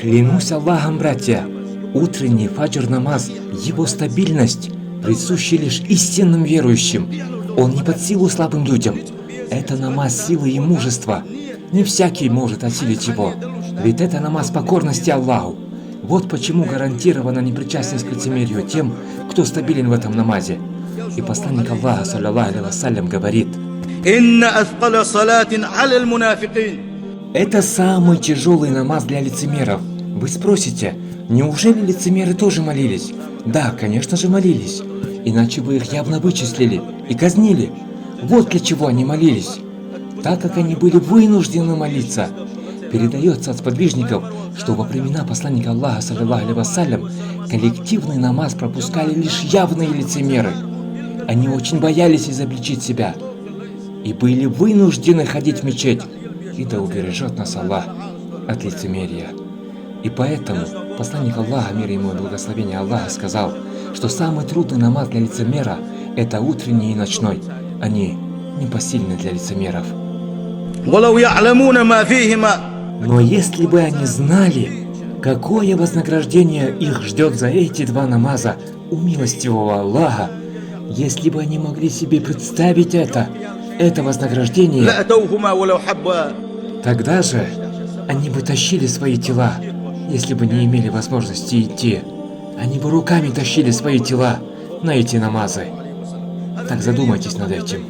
Клянусь Аллахом, братья, утренний фаджр намаз, его стабильность присуща лишь истинным верующим. Он не под силу слабым людям. Это намаз силы и мужества. Не всякий может осилить его, ведь это намаз покорности Аллаху. Вот почему гарантирована непричастность к лицемерию тем, кто стабилен в этом намазе. И посланник Аллаха, саллаллаху алейхи вассалям, говорит: это самый тяжелый намаз для лицемеров. Вы спросите, неужели лицемеры тоже молились? Да, конечно же молились. Иначе бы их явно вычислили и казнили. Вот для чего они молились. Так как они были вынуждены молиться. Передается от сподвижников, что во времена посланника Аллаха, саллаллаху алейхи вассалям, коллективный намаз пропускали лишь явные лицемеры. Они очень боялись изобличить себя и были вынуждены ходить в мечеть. И да убережет нас Аллах от лицемерия. И поэтому посланник Аллаха, мир ему и благословение Аллаха, сказал, что самый трудный намаз для лицемера – это утренний и ночной. Они непосильны для лицемеров. Но если бы они знали, какое вознаграждение их ждет за эти два намаза у милостивого Аллаха, если бы они могли себе представить это вознаграждение, тогда же они бы тащили свои тела, если бы не имели возможности идти. Они бы руками тащили свои тела на эти намазы. Так задумайтесь над этим.